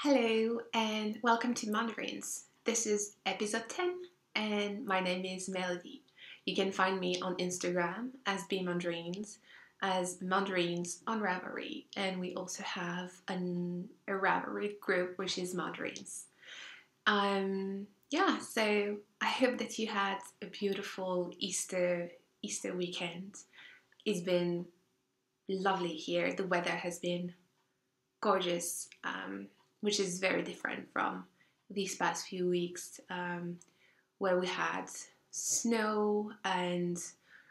Hello and welcome to Mandarines. This is episode 10 and my name is Melody. You can find me on Instagram as Mandarines, as Mandarines on Ravelry, and we also have a Ravelry group which is Mandarines. So I hope that you had a beautiful Easter weekend. It's been lovely here. The weather has been gorgeous, which is very different from these past few weeks where we had snow and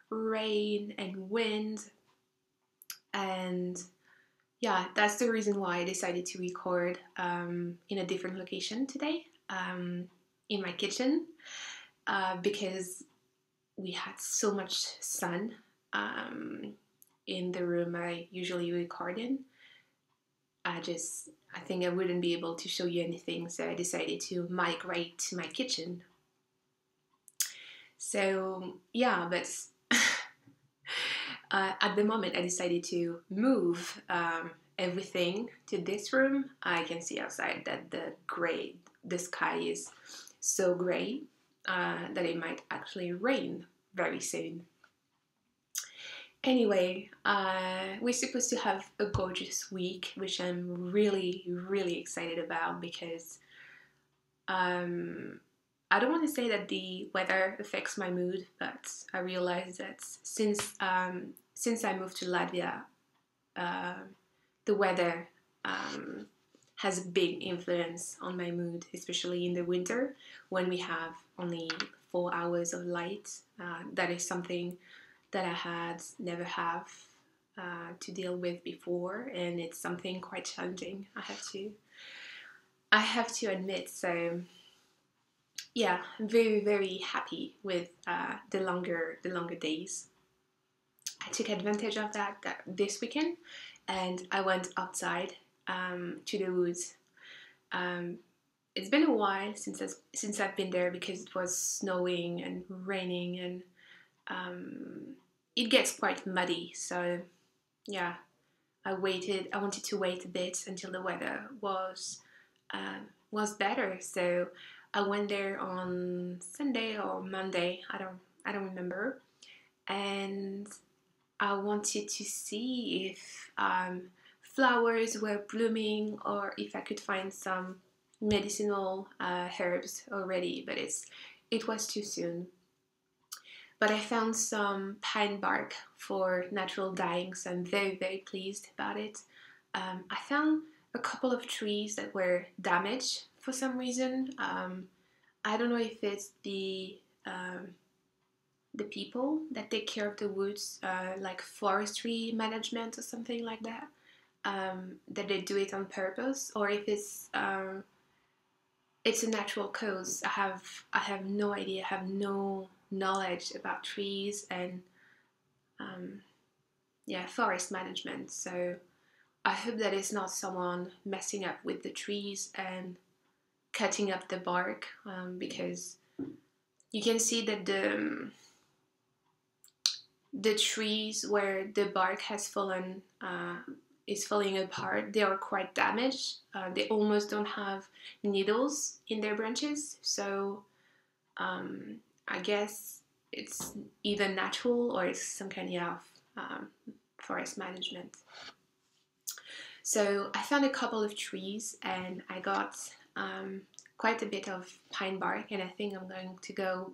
rain and wind. And yeah, that's the reason why I decided to record in a different location today, in my kitchen, because we had so much sun in the room I usually record in. I think I wouldn't be able to show you anything, so I decided to migrate to my kitchen. So yeah, but at the moment I decided to move everything to this room. I can see outside that the sky is so gray that it might actually rain very soon. Anyway, we're supposed to have a gorgeous week, which I'm really, really excited about because I don't want to say that the weather affects my mood, but I realize that since I moved to Latvia, the weather has a big influence on my mood, especially in the winter when we have only 4 hours of light. That is something that I had never have to deal with before, and it's something quite challenging. I have to admit. So yeah, I'm very, very happy with the longer days. I took advantage of that this weekend, and I went outside to the woods. It's been a while since I've been there because it was snowing and raining, and it gets quite muddy. So yeah, I wanted to wait a bit until the weather was better. So I went there on Sunday or Monday. I don't remember, and I wanted to see if flowers were blooming or if I could find some medicinal herbs already. But it was too soon. But I found some pine bark for natural dyeing, so I'm very, very pleased about it. I found a couple of trees that were damaged for some reason. I don't know if it's the people that take care of the woods, like forestry management or something like that, that they do it on purpose, or if it's a natural cause. I have no idea. I have no knowledge about trees and forest management. So I hope that it's not someone messing up with the trees and cutting up the bark, because you can see that the trees where the bark has fallen is falling apart. They are quite damaged. They almost don't have needles in their branches. So I guess it's either natural or it's some kind of forest management. So I found a couple of trees and I got quite a bit of pine bark, and I think I'm going to go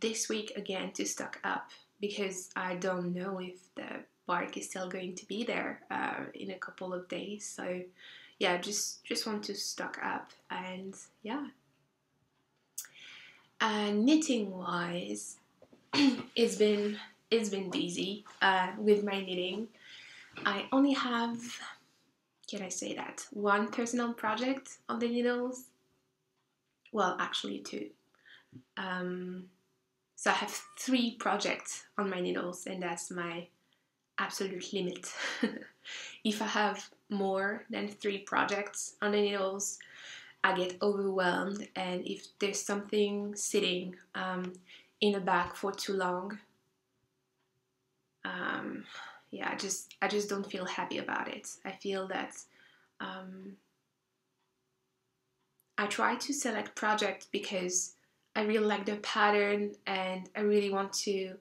this week again to stock up because I don't know if the bark is still going to be there in a couple of days. So yeah, just want to stock up. And yeah, knitting wise, it's been busy with my knitting. I only have, can I say that, one personal project on the needles. Well, actually two. So I have 3 projects on my needles, and that's my absolute limit. If I have more than 3 projects on the needles, I get overwhelmed, and if there's something sitting in a bag for too long, I just don't feel happy about it. I feel that I try to select projects because I really like the pattern and I really want to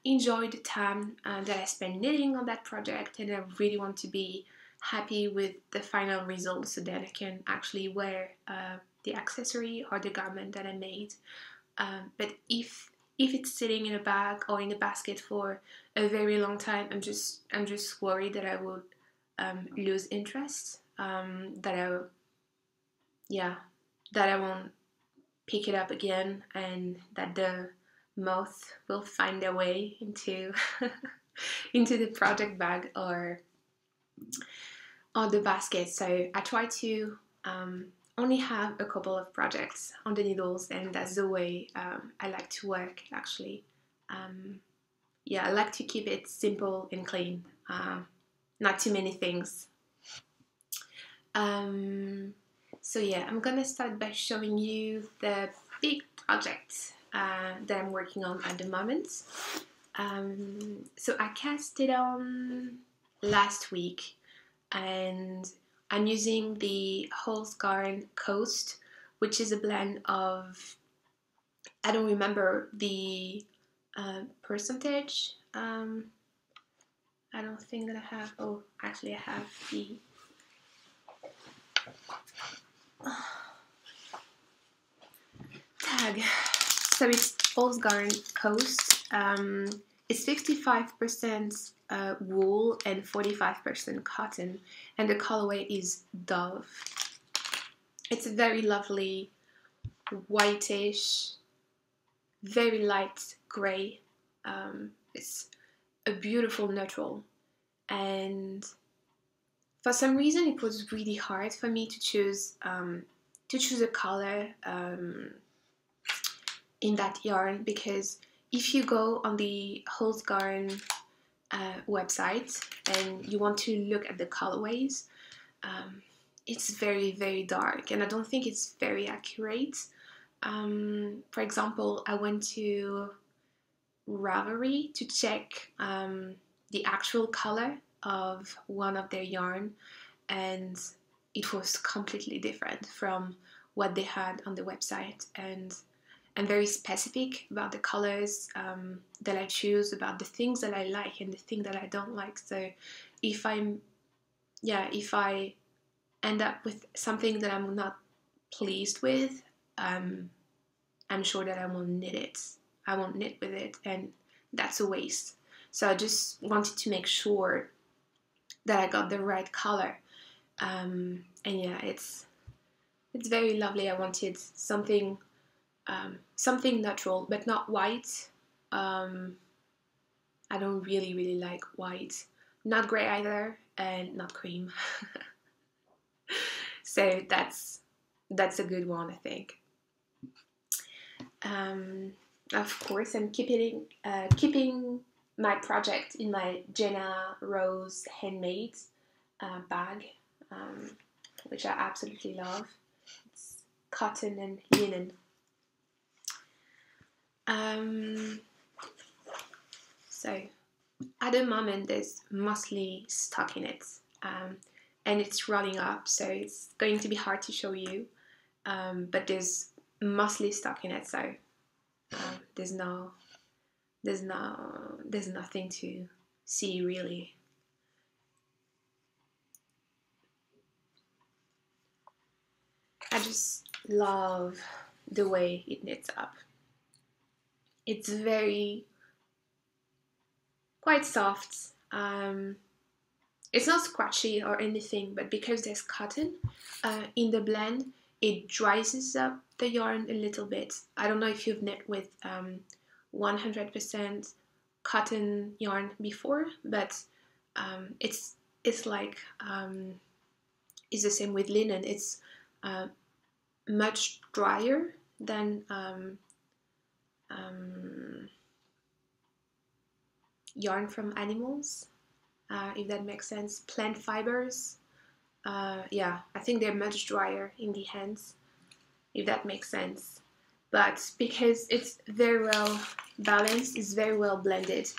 enjoy the time that I spend knitting on that project, and I really want to be happy with the final result so that I can actually wear the accessory or the garment that I made. But if it's sitting in a bag or in a basket for a very long time, I'm just worried that I would lose interest. Yeah, that I won't pick it up again, and that the moth will find their way into into the project bag or the basket. So I try to only have a couple of projects on the needles, and that's the way I like to work actually. Yeah, I like to keep it simple and clean, not too many things. So yeah, I'm gonna start by showing you the big project that I'm working on at the moment. So I cast it on last week, and I'm using the Holzgarn Coast, which is a blend of, I don't remember the percentage. I don't think that I have, oh, actually I have the tag. So it's Holzgarn Coast. It's 55% wool and 45% cotton, and the colorway is Dove. It's a very lovely whitish, very light grey. It's a beautiful neutral, and for some reason it was really hard for me to choose a color in that yarn, because if you go on the Holzgarn website and you want to look at the colorways, it's very, very dark, and I don't think it's very accurate. For example, I went to Ravelry to check the actual color of one of their yarn, and it was completely different from what they had on the website, and I'm very specific about the colors that I choose, about the things that I like and the things that I don't like. So if I end up with something that I'm not pleased with, I'm sure that I won't knit it. I won't knit with it, and that's a waste. So I just wanted to make sure that I got the right color. And yeah, it's very lovely. I wanted something natural, but not white. I don't really like white. Not grey either, and not cream. So that's a good one, I think. Of course, I'm keeping my project in my Jenna Rose handmade bag, which I absolutely love. It's cotton and linen. So at the moment there's mostly stockinette, and it's rolling up, so it's going to be hard to show you, but there's mostly stockinette, so there's nothing to see really. I just love the way it knits up. It's quite soft. It's not scratchy or anything, but because there's cotton in the blend, it dries up the yarn a little bit. I don't know if you've knit with 100% cotton yarn before, but it's like it's the same with linen. It's much drier than yarn from animals, if that makes sense. Plant fibers, yeah, I think they're much drier in the hands, if that makes sense. But because it's very well balanced, it's very well blended,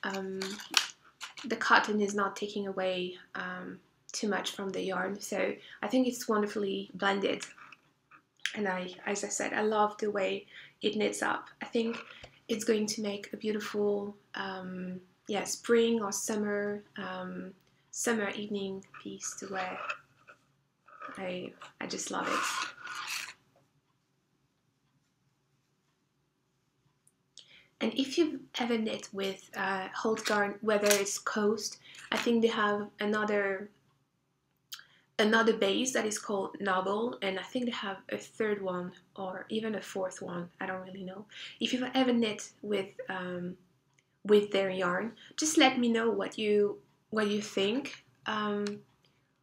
the cotton is not taking away too much from the yarn, so I think it's wonderfully blended. And as I said, I love the way it knits up. I think it's going to make a beautiful, yeah, spring or summer evening piece to wear. I just love it. And if you've ever knit with Holt Garn, whether it's Coast, I think they have another base that is called Noble, and I think they have a third one or even a fourth one. I don't really know. If you've ever knit with their yarn, just let me know what you think.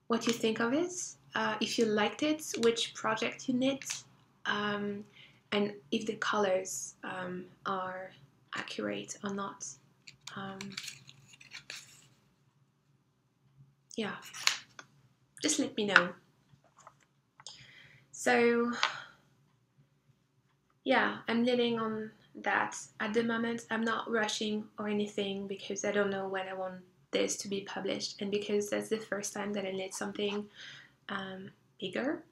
What you think of it. If you liked it, which project you knit, um, and if the colors are accurate or not. Um, yeah, just let me know. So yeah, I'm knitting on that at the moment. I'm not rushing or anything because I don't know when I want this to be published, and because that's the first time that I knit something bigger.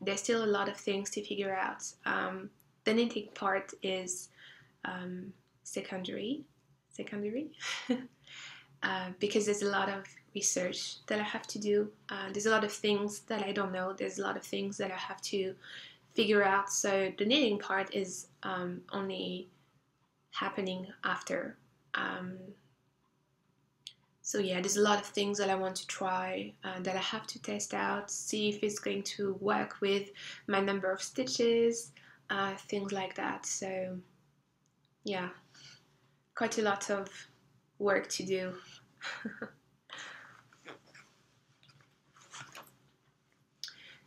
There's still a lot of things to figure out. The knitting part is secondary, because there's a lot of research that I have to do. There's a lot of things that I don't know. There's a lot of things that I have to figure out. So the knitting part is only happening after. So yeah, there's a lot of things that I want to try, that I have to test out, see if it's going to work with my number of stitches, things like that. So yeah, quite a lot of work to do.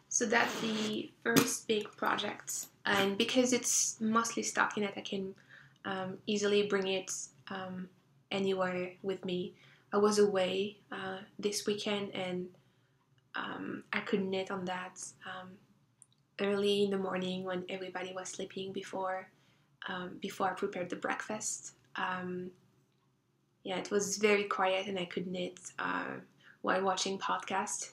So that's the first big project, and because it's mostly stockinette, I can easily bring it anywhere with me. I was away this weekend, and I could knit on that early in the morning when everybody was sleeping before I prepared the breakfast. Yeah, it was very quiet, and I could knit while watching podcast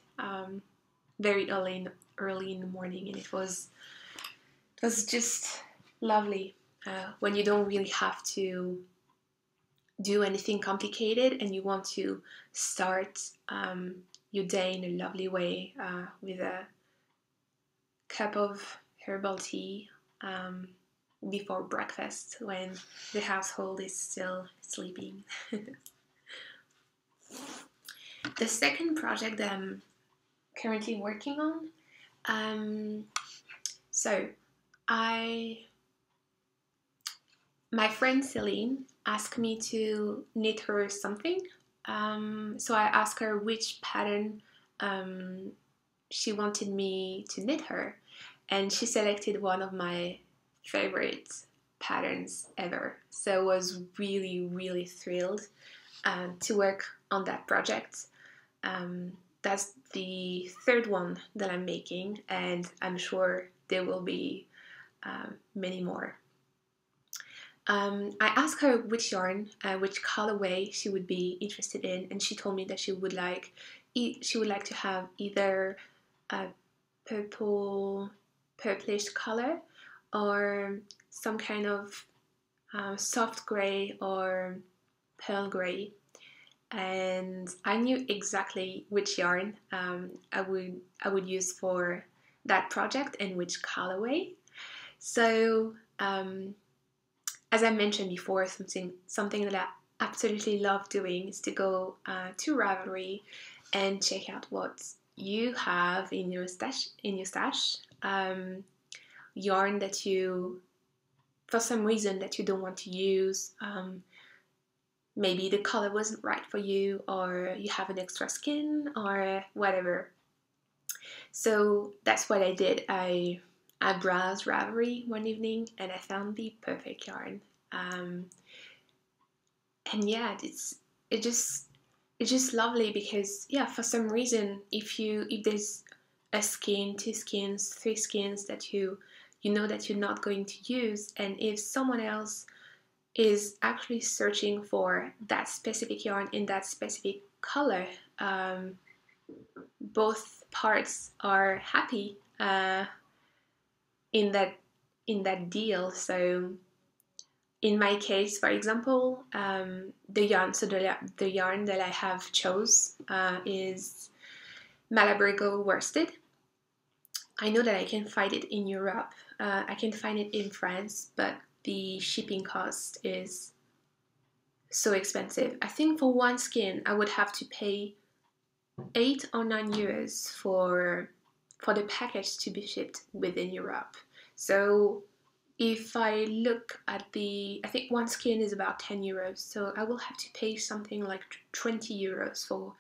very early in the morning, and it was just lovely when you don't really have to do anything complicated and you want to start your day in a lovely way with a cup of herbal tea before breakfast when the household is still sleeping. The second project that I'm currently working on, so my friend Celine asked me to knit her something. So I asked her which pattern she wanted me to knit her, and she selected one of my favorite patterns ever. So I was really, really thrilled to work on that project. That's the third one that I'm making, and I'm sure there will be many more. I asked her which yarn, which colorway she would be interested in, and she told me that she would like to have either a purplish color, or some kind of soft gray or pearl gray. And I knew exactly which yarn I would use for that project and which colorway. So as I mentioned before, something that I absolutely love doing is to go to Ravelry and check out what you have in your stash. Yarn that you, for some reason, that you don't want to use. Maybe the color wasn't right for you, or you have an extra skin, or whatever. So that's what I did. I browsed Ravelry one evening and I found the perfect yarn. And yeah, it's just lovely because, yeah, for some reason, if there's a skin, 2 skins, 3 skins that you know that you're not going to use, and if someone else is actually searching for that specific yarn in that specific color, both parts are happy. in that deal. So in my case, for example, the yarn, so the yarn that I have chose is Malabrigo worsted. I know that I can find it in Europe. I can find it in France, but the shipping cost is so expensive. I think for one skin, I would have to pay 8 or 9 euros for the package to be shipped within Europe. So if I look at I think one skin is about 10 euros, so I will have to pay something like 20 euros for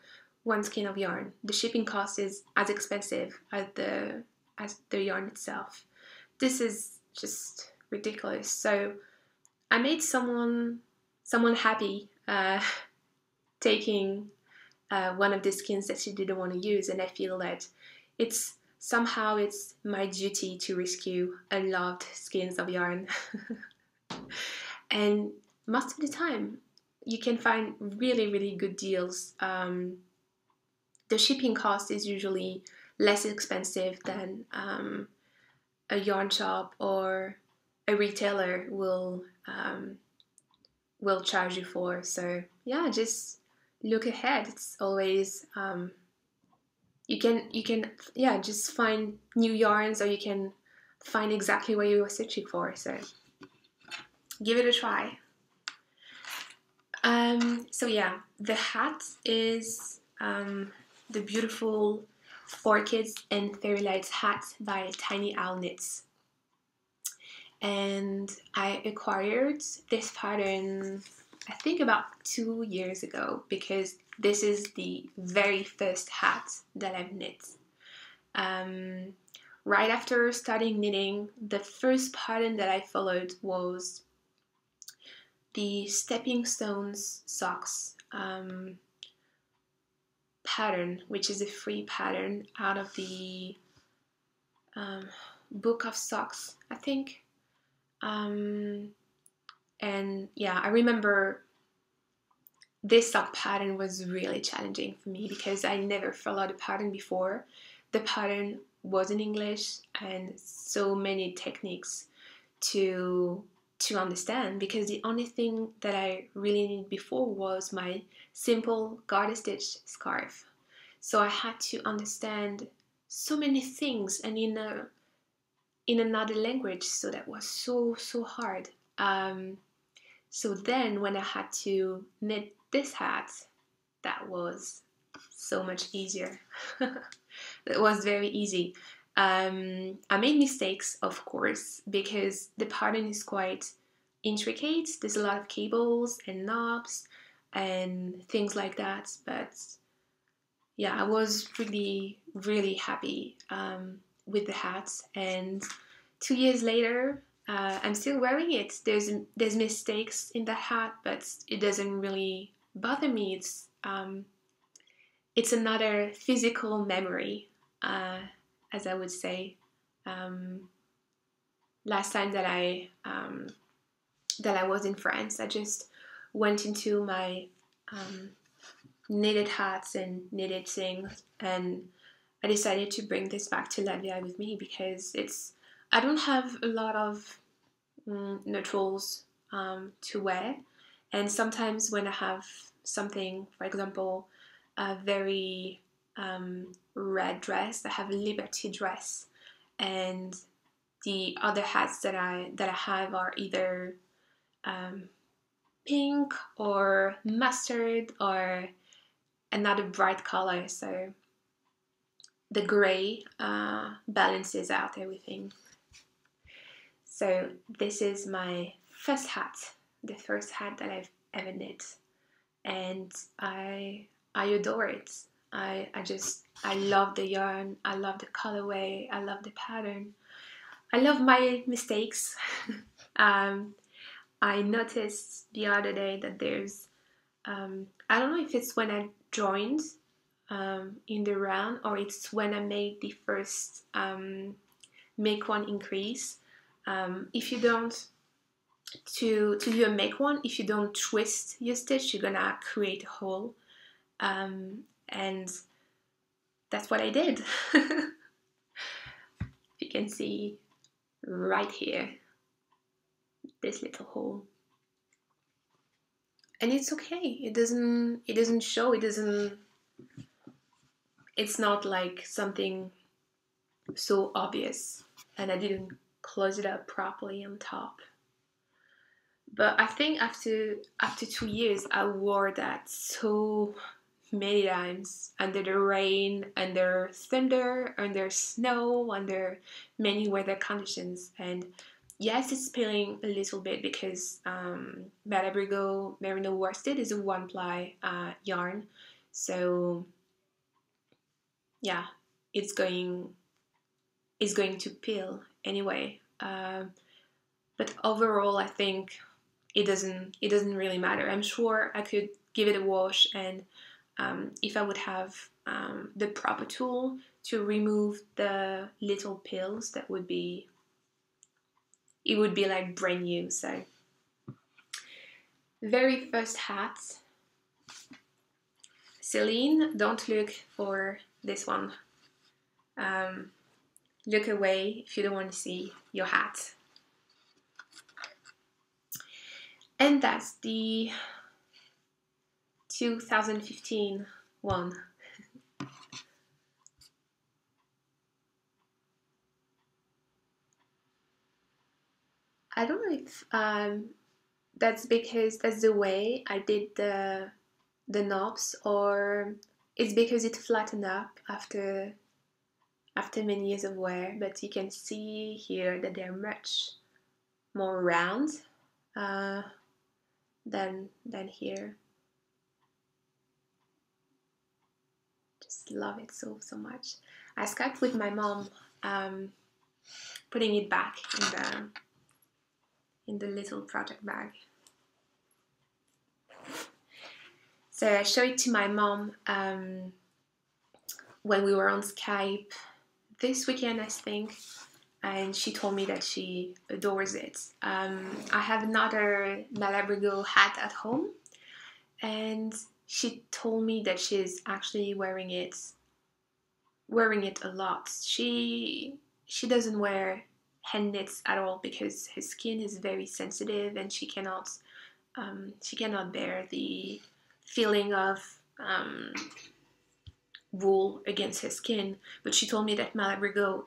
one skin of yarn. The shipping cost is as expensive as the yarn itself. This is just ridiculous. So I made someone happy taking one of the skins that she didn't want to use, and I feel that it's my duty to rescue unloved skins of yarn. And most of the time you can find really, really good deals. The shipping cost is usually less expensive than a yarn shop or a retailer will charge you for. So yeah, just look ahead. It's always you can yeah, just find new yarns, or you can find exactly what you were searching for. So give it a try. So yeah, the hat is the beautiful Orchids and Fairy Lights hat by Tiny Owl Knits. And I acquired this pattern I think about 2 years ago, because this is the very first hat that I've knit. Right after starting knitting, the first pattern that I followed was the Stepping Stones socks pattern, which is a free pattern out of the book of socks, I think. And yeah, I remember this sock pattern was really challenging for me because I never followed a pattern before. The pattern was in English and so many techniques to understand, because the only thing that I really needed before was my simple garter stitch scarf. So I had to understand so many things, and in another language, so that was so hard. So then when I had to knit this hat, that was so much easier. It was very easy. I made mistakes, of course, because the pattern is quite intricate. There's a lot of cables and knobs and things like that. But yeah, I was really, really happy with the hat. And 2 years later, I'm still wearing it. There's mistakes in that hat, but it doesn't really bother me. It's another physical memory, as I would say. Last time that I was in France, I just went into my knitted hats and knitted things, and I decided to bring this back to Latvia with me because I don't have a lot of neutrals to wear, and sometimes when I have something, for example, a very red dress, I have a Liberty dress, and the other hats that I have are either pink or mustard or another bright color, so the gray balances out everything. So this is my first hat, the first hat that I've ever knit, and I adore it. I love the yarn, I love the colorway, I love the pattern, I love my mistakes. I noticed the other day that there's I don't know if it's when I joined in the round, or it's when I made the first make one increase. If you don't to do a make one, if you don't twist your stitch, you're gonna create a hole, and that's what I did. You can see right here, this little hole. And it's okay. It doesn't show, it's not like something so obvious, and I didn't close it up properly on top. But I think after 2 years, I wore that so many times under the rain, under thunder, under snow, under many weather conditions. And yes, it's peeling a little bit because Malabrigo Merino worsted is a one ply yarn, so yeah, it's going to peel anyway. But overall, I think it doesn't really matter. I'm sure I could give it a wash, and if I would have the proper tool to remove the little pills, it would be like brand new. So very first hat, Celine, don't look for this one. Look away if you don't want to see your hat. And that's the 2015 one. I don't know if that's because that's the way I did the knobs, or it's because it flattened up after many years of wear. But you can see here that they're much more round uh, than here. Just love it so much. I Skyped with my mom, putting it back in the little project bag. So I showed it to my mom when we were on Skype this weekend, I think, and she told me that she adores it. I have another Malabrigo hat at home, and she told me that she's actually wearing it a lot. She doesn't wear hand knits at all because her skin is very sensitive, and she cannot bear the feeling of wool against her skin. But she told me that Malabrigo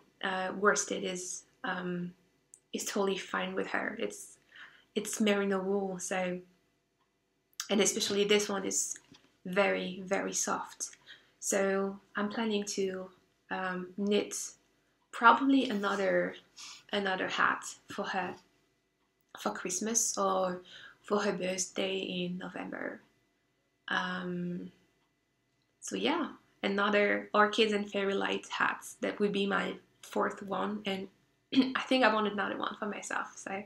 worsted is totally fine with her. It's merino wool, so, and especially this one is very, very soft. So I'm planning to knit probably another hat for her for Christmas or for her birthday in November. So yeah, another Orchids and Fairy Light hats. That would be my fourth one, and I think I want another one for myself. So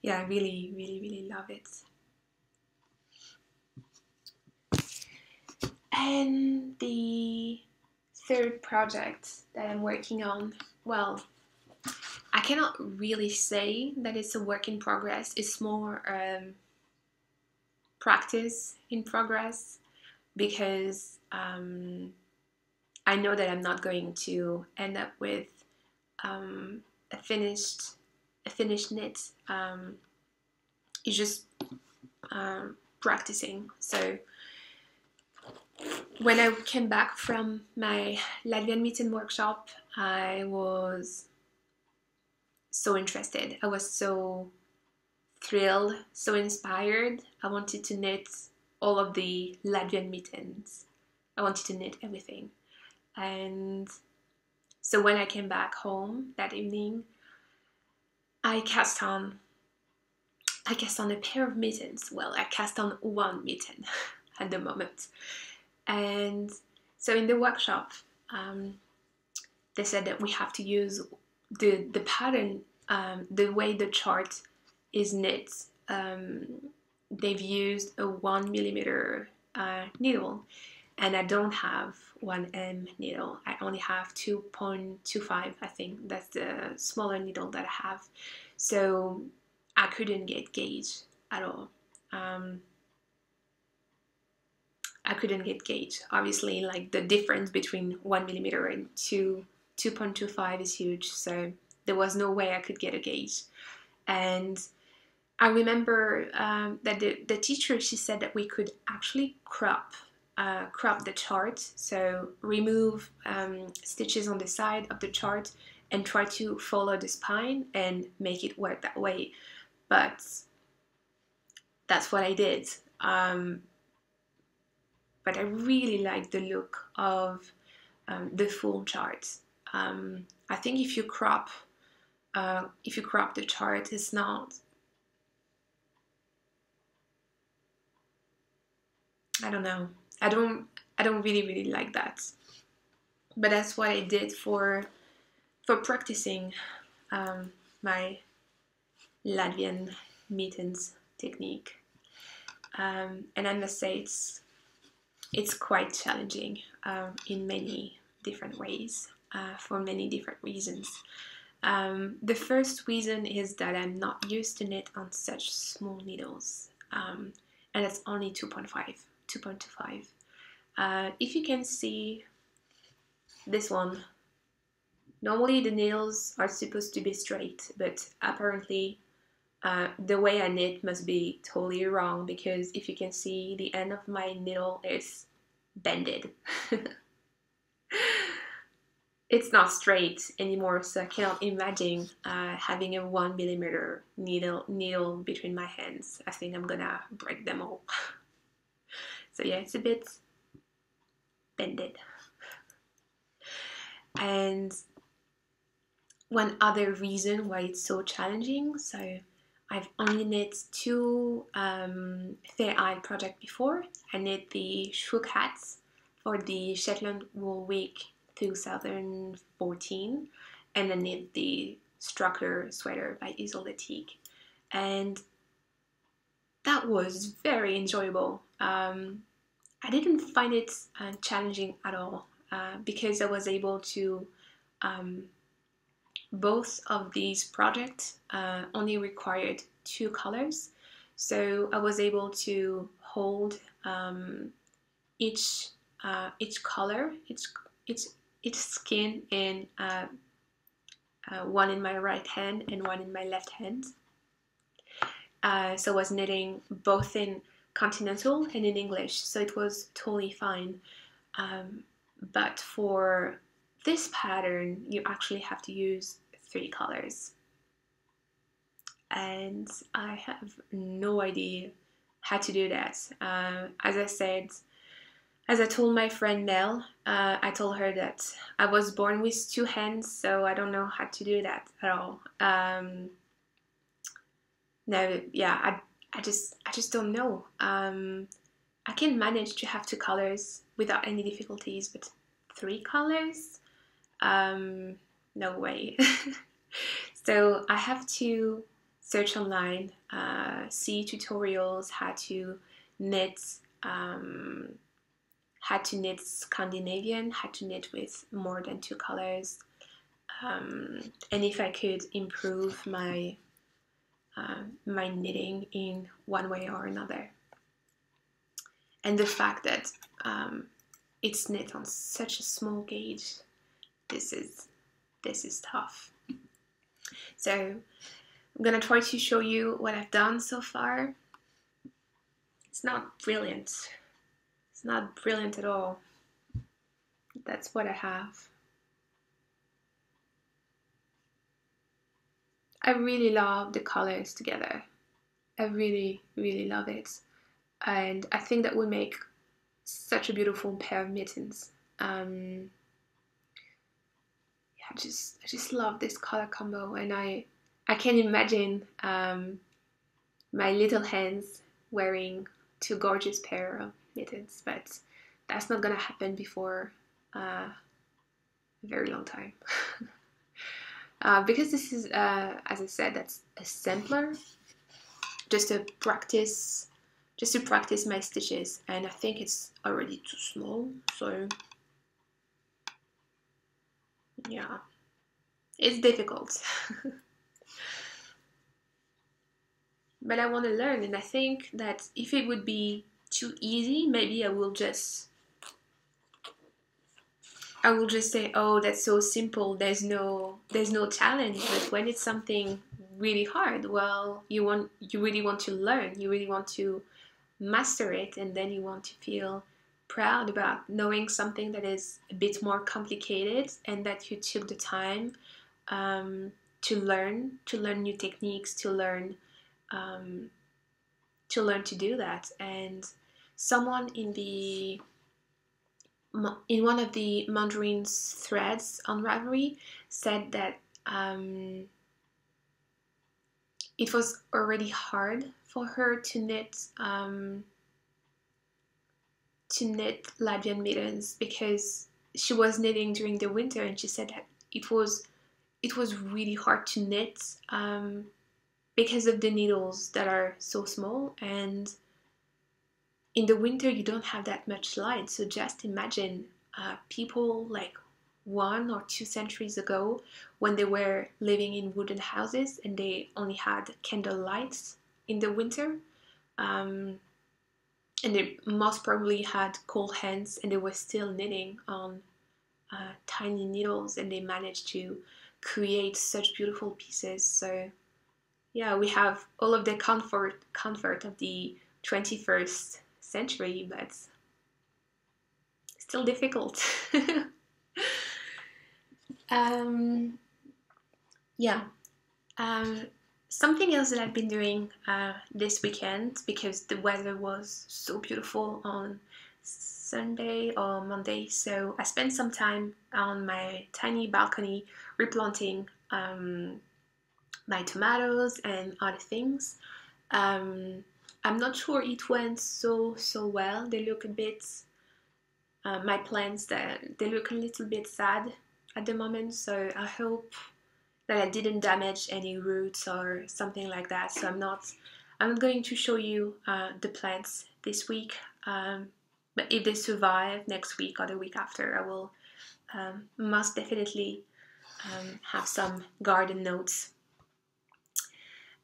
yeah, I really, really, really love it. And the third project that I'm working on, well, I cannot really say that it's a work in progress. It's more practice in progress, because I know that I'm not going to end up with a finished knit. It's just practicing. So when I came back from my Latvian mitten workshop, I was so interested. I was so thrilled, so inspired. I wanted to knit all of the Latvian mittens. I wanted to knit everything. And so when I came back home that evening, I cast on a pair of mittens. Well, I cast on one mitten at the moment. And so in the workshop, they said that we have to use the pattern, the way the chart is knit. They've used a 1mm needle, and I don't have 1M needle. I only have 2.25, I think. That's the smaller needle that I have. So I couldn't get gauge at all. I couldn't get gauge. Obviously, like the difference between 1mm and 2.25 is huge. So there was no way I could get a gauge. And I remember that the teacher, she said that we could actually crop the chart, so remove stitches on the side of the chart and try to follow the spine and make it work that way. But that's what I did. But I really like the look of the full chart. I think if you crop the chart, it's not. I don't know. I don't really like that. But that's what I did for practicing my Latvian mittens technique. And I must say it's quite challenging in many different ways for many different reasons. The first reason is that I'm not used to knit on such small needles, and it's only 2.25. If you can see this one, normally the needles are supposed to be straight, but apparently the way I knit must be totally wrong, because if you can see, the end of my needle is bended. It's not straight anymore, so I cannot imagine having a 1mm needle between my hands. I think I'm gonna break them all. So yeah, it's a bit bended. And one other reason why it's so challenging, so I've only knit two Fair Isle projects before. I knit the Shrook hats for the Shetland Wool Week 2014, and I knit the Strucker sweater by Isolde Teague. And that was very enjoyable. I didn't find it challenging at all because I was able to both of these projects only required 2 colors, so I was able to hold each color, each skin in one in my right hand and one in my left hand. So I was knitting both in continental and in English, so it was totally fine. But for this pattern, you actually have to use 3 colors. And I have no idea how to do that. As I said, as I told my friend Mel, I told her that I was born with 2 hands, so I don't know how to do that at all. No, yeah, I just don't know. I can manage to have 2 colors without any difficulties, but 3 colors? No way. So I have to search online, see tutorials how to knit Scandinavian, how to knit with more than 2 colors, and if I could improve my my knitting in one way or another. And the fact that it's knit on such a small gauge, this is tough. So I'm gonna try to show you what I've done so far. It's not brilliant. It's not brilliant at all. That's what I have. I really love the colors together. I really love it. And I think that would make such a beautiful pair of mittens. Yeah, I just love this color combo, and I can imagine my little hands wearing 2 gorgeous pair of mittens, but that's not gonna happen before a very long time. Because this is, as I said, that's a sampler, just to practice my stitches, and I think it's already too small, so yeah, it's difficult. But I want to learn, and I think that if it would be too easy, maybe I will just I will just say, oh, that's so simple. There's no challenge. But when it's something really hard, well, you really want to learn. You really want to master it, and then you want to feel proud about knowing something that is a bit more complicated and that you took the time um, to learn new techniques, um, to learn to do that. And someone in one of the Mandarine's threads on Ravelry said that it was already hard for her to knit Latvian mittens because she was knitting during the winter, and she said that it was really hard to knit because of the needles that are so small, and in the winter you don't have that much light. So just imagine people like 1 or 2 centuries ago, when they were living in wooden houses and they only had candle lights in the winter, um, and they most probably had cold hands, and they were still knitting on tiny needles, and they managed to create such beautiful pieces. So yeah, we have all of the comfort of the 21st century, but still difficult. um, yeah. Um, Something else that I've been doing this weekend, because the weather was so beautiful on Sunday or Monday, so I spent some time on my tiny balcony replanting my tomatoes and other things. Um, I'm not sure it went so well. They look a bit my plants, that they look a little bit sad at the moment. So I hope that I didn't damage any roots or something like that. So I'm not going to show you the plants this week. But if they survive next week or the week after, I will most definitely have some garden notes.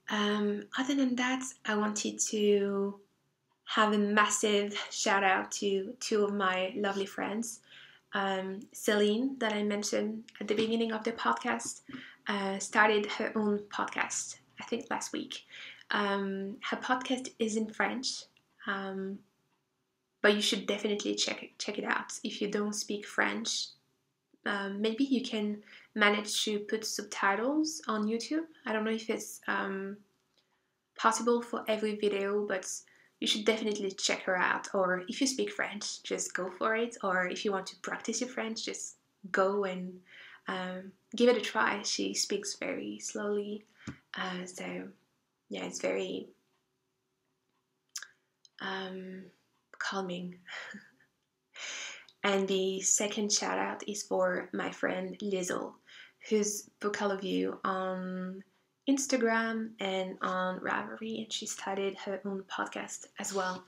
Other than that, I wanted to have a massive shout out to two of my lovely friends. Celine, that I mentioned at the beginning of the podcast, started her own podcast, I think last week. Her podcast is in French, but you should definitely check it out. If you don't speak French, maybe you can manage to put subtitles on YouTube. I don't know if it's possible for every video, but you should definitely check her out. Or if you speak French, just go for it. Or if you want to practice your French, just go and give it a try. She speaks very slowly, so yeah, it's very calming. And the second shout out is for my friend Lizzle, whose book I love you on Instagram and on Ravelry, and she started her own podcast as well.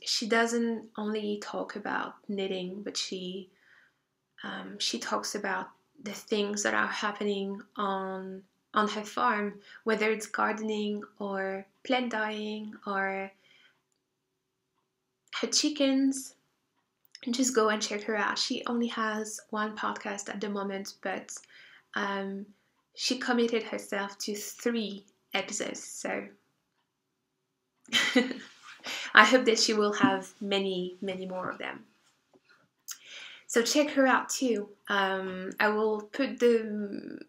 She doesn't only talk about knitting, but she talks about the things that are happening on her farm, whether it's gardening or plant dyeing or her chickens. Just go and check her out. She only has one podcast at the moment, but um, she committed herself to 3 episodes. So I hope that she will have many, many more of them. So check her out too. I will put the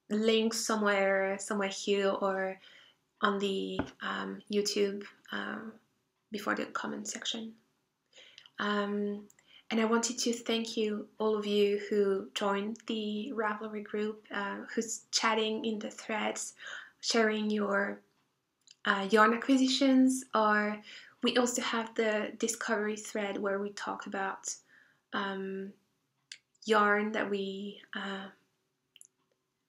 link somewhere here or on the YouTube before the comment section. And I wanted to thank you, all of you who joined the Ravelry group, who's chatting in the threads, sharing your yarn acquisitions, or we also have the discovery thread where we talk about yarn that we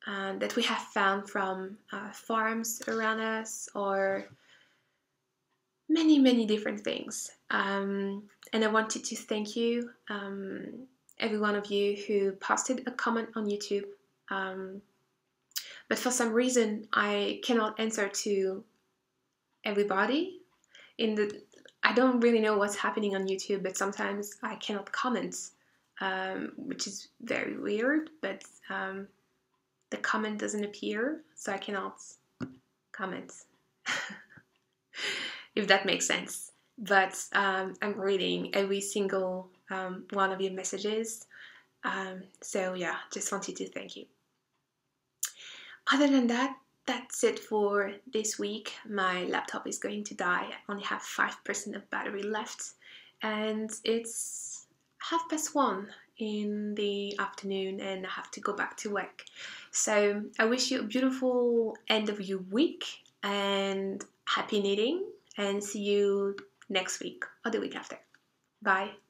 have found from farms around us, or many, many different things. And I wanted to thank you, every one of you who posted a comment on YouTube. But for some reason, I cannot answer to everybody. I don't really know what's happening on YouTube, but sometimes I cannot comment which is very weird, but the comment doesn't appear, so I cannot comment, if that makes sense. But I'm reading every single one of your messages. So yeah, just wanted to thank you. Other than that, that's it for this week. My laptop is going to die. I only have 5% of battery left, and it's 1:30 in the afternoon, and I have to go back to work. So I wish you a beautiful end of your week and happy knitting, and see you next week or the week after. Bye.